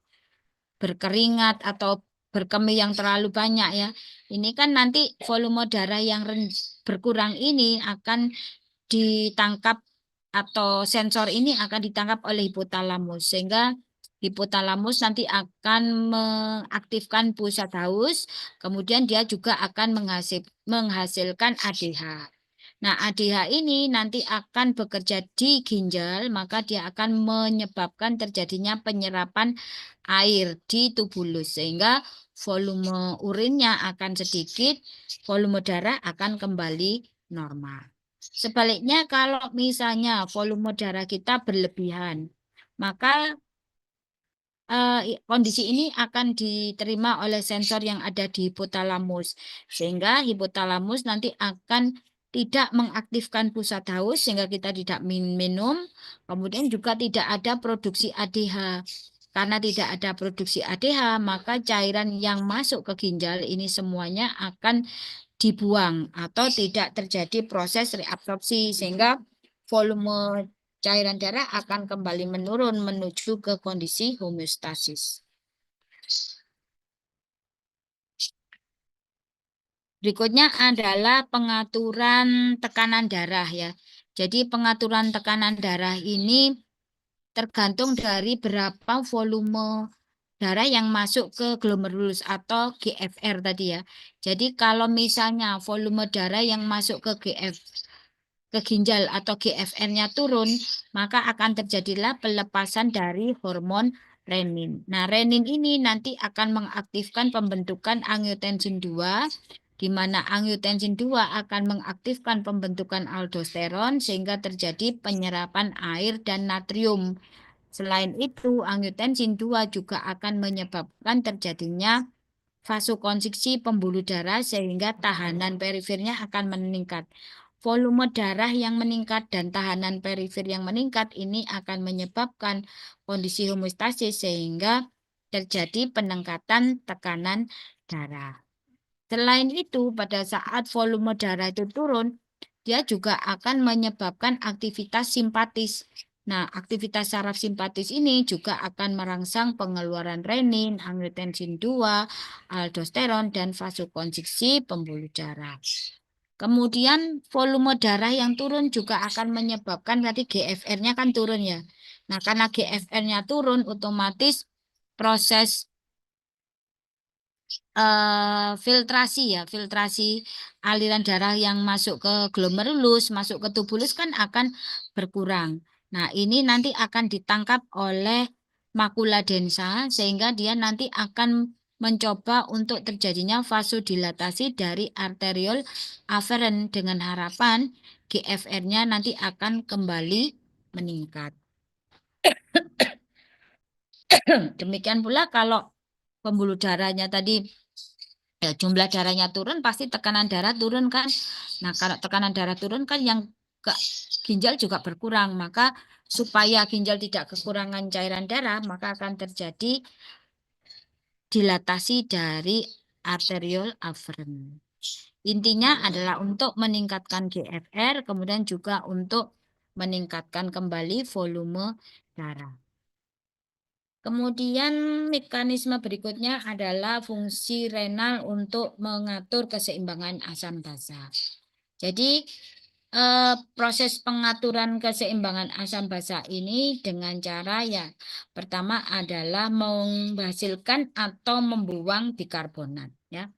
berkeringat, atau berkemih yang terlalu banyak ya. Ini kan nanti volume darah yang berkurang ini akan ditangkap, atau sensor ini akan ditangkap oleh hipotalamus, sehingga hipotalamus nanti akan mengaktifkan pusat haus, kemudian dia juga akan menghasilkan ADH. Nah, ADH ini nanti akan bekerja di ginjal, maka dia akan menyebabkan terjadinya penyerapan air di tubulus, sehingga volume urinnya akan sedikit, volume darah akan kembali normal. Sebaliknya, kalau misalnya volume darah kita berlebihan, maka kondisi ini akan diterima oleh sensor yang ada di hipotalamus, sehingga hipotalamus nanti akan tidak mengaktifkan pusat haus, sehingga kita tidak minum, kemudian juga tidak ada produksi ADH. Karena tidak ada produksi ADH, maka cairan yang masuk ke ginjal ini semuanya akan dibuang atau tidak terjadi proses reabsorpsi, sehingga volume cairan darah akan kembali menurun menuju ke kondisi homeostasis. Berikutnya adalah pengaturan tekanan darah ya. Jadi pengaturan tekanan darah ini tergantung dari berapa volume darah yang masuk ke glomerulus atau GFR tadi ya. Jadi kalau misalnya volume darah yang masuk ke ginjal atau GFR-nya turun, maka akan terjadilah pelepasan dari hormon renin. Nah, renin ini nanti akan mengaktifkan pembentukan angiotensin 2, di mana angiotensin 2 akan mengaktifkan pembentukan aldosteron sehingga terjadi penyerapan air dan natrium. Selain itu, angiotensin 2 juga akan menyebabkan terjadinya vasokonstriksi pembuluh darah sehingga tahanan perifernya akan meningkat. Volume darah yang meningkat dan tahanan perifer yang meningkat ini akan menyebabkan kondisi homeostasis sehingga terjadi peningkatan tekanan darah. Selain itu, pada saat volume darah itu turun, dia juga akan menyebabkan aktivitas simpatis. Nah, aktivitas saraf simpatis ini juga akan merangsang pengeluaran renin, angiotensin 2, aldosteron, dan vasokonstriksi pembuluh darah. Kemudian volume darah yang turun juga akan menyebabkan tadi GFR-nya kan turun ya. Nah, karena GFR-nya turun, otomatis proses filtrasi aliran darah yang masuk ke glomerulus, masuk ke tubulus kan akan berkurang. Nah, ini nanti akan ditangkap oleh makula densa sehingga dia nanti akan mencoba untuk terjadinya vasodilatasi dari arteriol aferen dengan harapan GFR-nya nanti akan kembali meningkat. Demikian pula kalau pembuluh darahnya tadi jumlah darahnya turun, pasti tekanan darah turun kan. Nah, kalau tekanan darah turun kan yang ke ginjal juga berkurang, maka supaya ginjal tidak kekurangan cairan darah, maka akan terjadi dilatasi dari arteriol aferen. Intinya adalah untuk meningkatkan GFR, kemudian juga untuk meningkatkan kembali volume darah. Kemudian mekanisme berikutnya adalah fungsi renal untuk mengatur keseimbangan asam basa. Jadi proses pengaturan keseimbangan asam basa ini dengan cara ya pertama adalah menghasilkan atau membuang bikarbonat ya.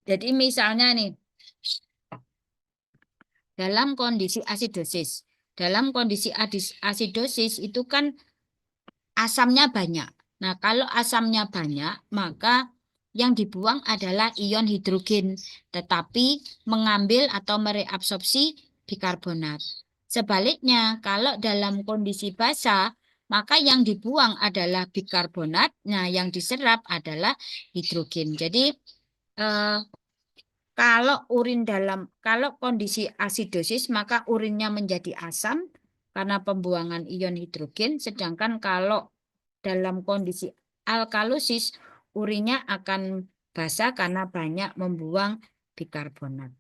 Jadi misalnya nih dalam kondisi asidosis. Dalam kondisi asidosis itu kan asamnya banyak. Nah, kalau asamnya banyak, maka yang dibuang adalah ion hidrogen, tetapi mengambil atau mereabsorpsi bikarbonat. Sebaliknya, kalau dalam kondisi basa, maka yang dibuang adalah bikarbonat, nah yang diserap adalah hidrogen. Jadi, kalau kondisi asidosis, maka urinnya menjadi asam karena pembuangan ion hidrogen, sedangkan kalau dalam kondisi alkalosis, urinnya akan basah karena banyak membuang bikarbonat.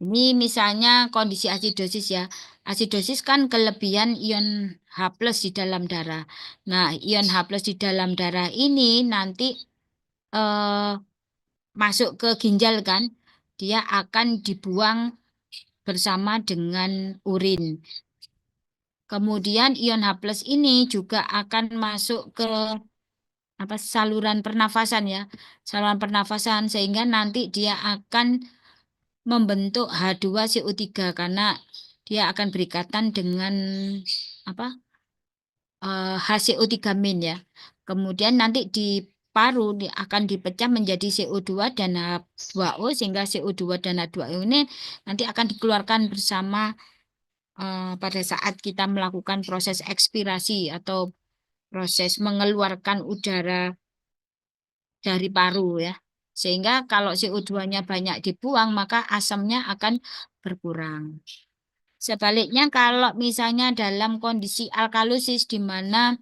Ini misalnya kondisi asidosis ya. Asidosis kan kelebihan ion H+ di dalam darah. Nah, ion H+ di dalam darah ini nanti eh, masuk ke ginjal kan, dia akan dibuang bersama dengan urin. Kemudian ion H+ ini juga akan masuk ke saluran pernafasan ya. Saluran pernafasan sehingga nanti dia akan membentuk H2CO3 karena dia akan berikatan dengan apa? HCO3- ya. Kemudian nanti di paru akan dipecah menjadi CO2 dan H2O sehingga CO2 dan H2O ini nanti akan dikeluarkan bersama pada saat kita melakukan proses ekspirasi atau proses mengeluarkan udara dari paru ya. Sehingga kalau CO2-nya banyak dibuang maka asamnya akan berkurang. Sebaliknya kalau misalnya dalam kondisi alkalosis di mana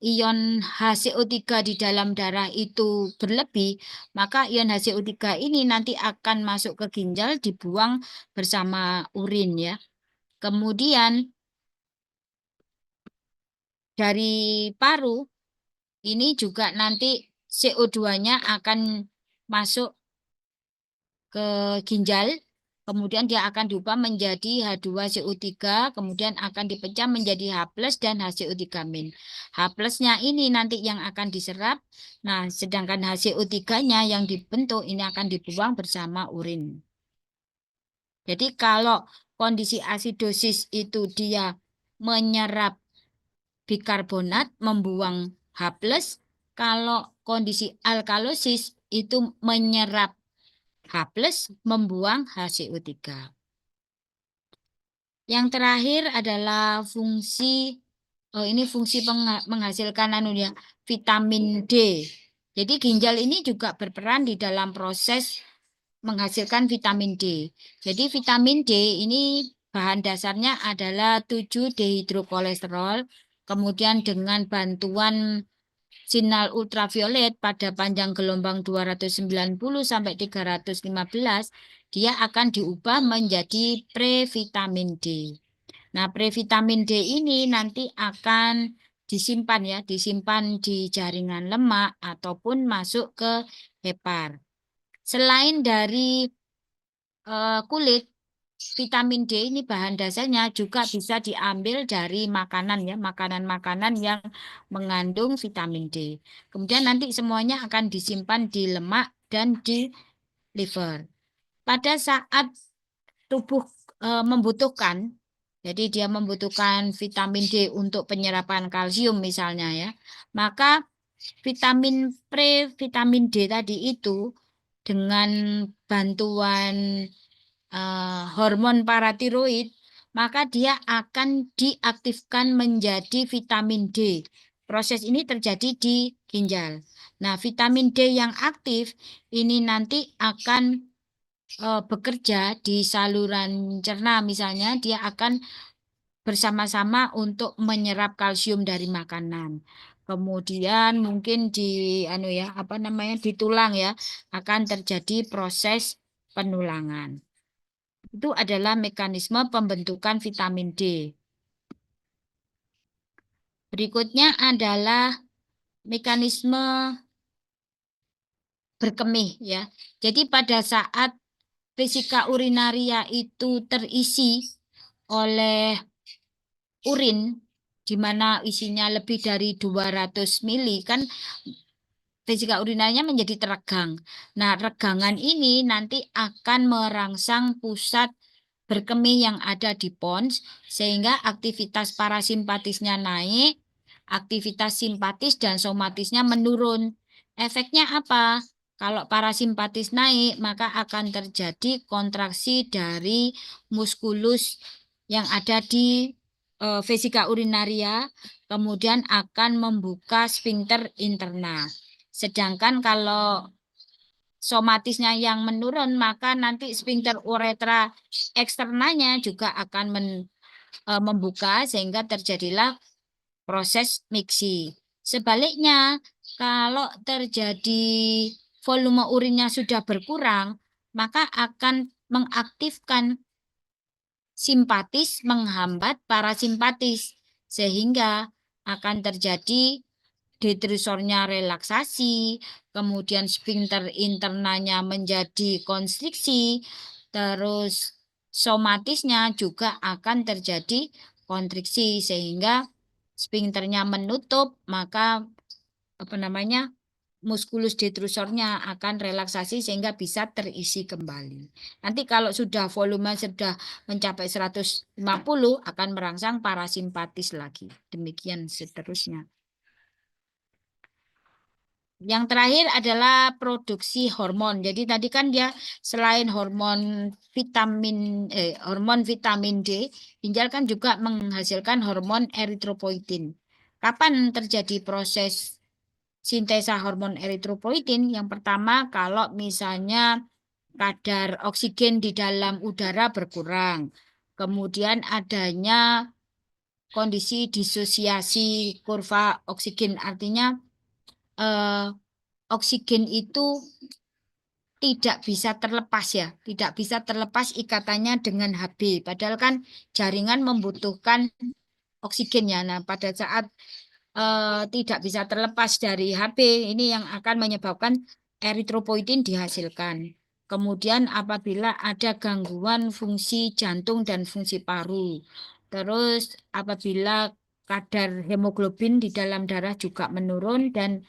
ion HCO3 di dalam darah itu berlebih, maka ion HCO3 ini nanti akan masuk ke ginjal dibuang bersama urin ya. Kemudian dari paru ini juga nanti CO2-nya akan masuk ke ginjal, kemudian dia akan diubah menjadi H2CO3, kemudian akan dipecah menjadi H+ dan HCO3-. H+-nya ini nanti yang akan diserap, nah sedangkan HCO3-nya yang dibentuk ini akan dibuang bersama urin. Jadi kalau kondisi asidosis itu dia menyerap bikarbonat, membuang H+, kalau kondisi alkalosis itu menyerap H+, membuang HCO3. Yang terakhir adalah fungsi, ini fungsi menghasilkan vitamin D. Jadi ginjal ini juga berperan di dalam proses menghasilkan vitamin D. Jadi vitamin D ini bahan dasarnya adalah 7-dehidrokolesterol. Kemudian dengan bantuan sinar ultraviolet pada panjang gelombang 290 sampai 315, dia akan diubah menjadi previtamin D. Nah, previtamin D ini nanti akan disimpan ya, disimpan di jaringan lemak ataupun masuk ke hepar. Selain dari kulit, vitamin D ini bahan dasarnya juga bisa diambil dari makanan ya, makanan-makanan yang mengandung vitamin D. Kemudian nanti semuanya akan disimpan di lemak dan di liver. Pada saat tubuh membutuhkan, jadi dia membutuhkan vitamin D untuk penyerapan kalsium misalnya ya, maka vitamin D tadi itu dengan bantuan hormon paratiroid, maka dia akan diaktifkan menjadi vitamin D. Proses ini terjadi di ginjal. Nah, vitamin D yang aktif ini nanti akan bekerja di saluran cerna, misalnya dia akan bersama-sama untuk menyerap kalsium dari makanan. Kemudian mungkin di di tulang ya akan terjadi proses penulangan. Itu adalah mekanisme pembentukan vitamin D. Berikutnya adalah mekanisme berkemih ya. Jadi pada saat vesika urinaria itu terisi oleh urin di mana isinya lebih dari 200 mili kan vesika urinarinya menjadi teregang. Nah, regangan ini nanti akan merangsang pusat berkemih yang ada di pons sehingga aktivitas parasimpatisnya naik, aktivitas simpatis dan somatisnya menurun. Efeknya apa? Kalau parasimpatis naik, maka akan terjadi kontraksi dari muskulus yang ada di vesika urinaria, kemudian akan membuka sphincter internal. Sedangkan kalau somatisnya yang menurun, maka nanti sphincter uretra eksternalnya juga akan membuka sehingga terjadilah proses miksi. Sebaliknya, kalau terjadi volume urinnya sudah berkurang, maka akan mengaktifkan simpatis menghambat parasimpatis, sehingga akan terjadi detrusornya relaksasi, kemudian sphincter internalnya menjadi konstriksi, terus somatisnya juga akan terjadi kontriksi, sehingga sphincternya menutup, maka apa namanya muskulus detrusornya akan relaksasi sehingga bisa terisi kembali. Nanti kalau sudah volume sudah mencapai 150 akan merangsang parasimpatis lagi. Demikian seterusnya. Yang terakhir adalah produksi hormon. Jadi tadi kan dia selain hormon vitamin D, ginjal kan juga menghasilkan hormon eritropoietin. Kapan terjadi proses sintesa hormon eritropoietin? Yang pertama kalau misalnya kadar oksigen di dalam udara berkurang. Kemudian adanya kondisi disosiasi kurva oksigen, artinya eh, oksigen itu tidak bisa terlepas ya, tidak bisa terlepas ikatannya dengan Hb. Padahal kan jaringan membutuhkan oksigennya. Nah, pada saat tidak bisa terlepas dari Hb, ini yang akan menyebabkan eritropoietin dihasilkan. Kemudian apabila ada gangguan fungsi jantung dan fungsi paru, terus apabila kadar hemoglobin di dalam darah juga menurun dan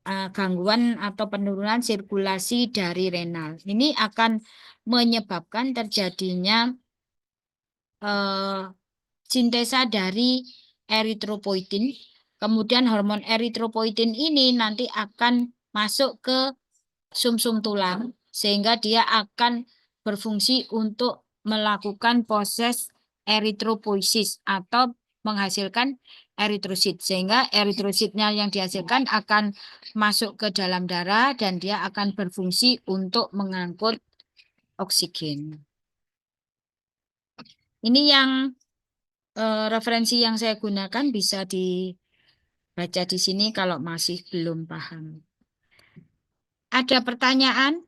gangguan atau penurunan sirkulasi dari renal. Ini akan menyebabkan terjadinya sintesa dari eritropoietin. Kemudian hormon eritropoietin ini nanti akan masuk ke sumsum tulang sehingga dia akan berfungsi untuk melakukan proses eritropoiesis atau menghasilkan eritrosit, sehingga eritrositnya yang dihasilkan akan masuk ke dalam darah dan dia akan berfungsi untuk mengangkut oksigen. Ini yang referensi yang saya gunakan, bisa dibaca di sini kalau masih belum paham. Ada pertanyaan?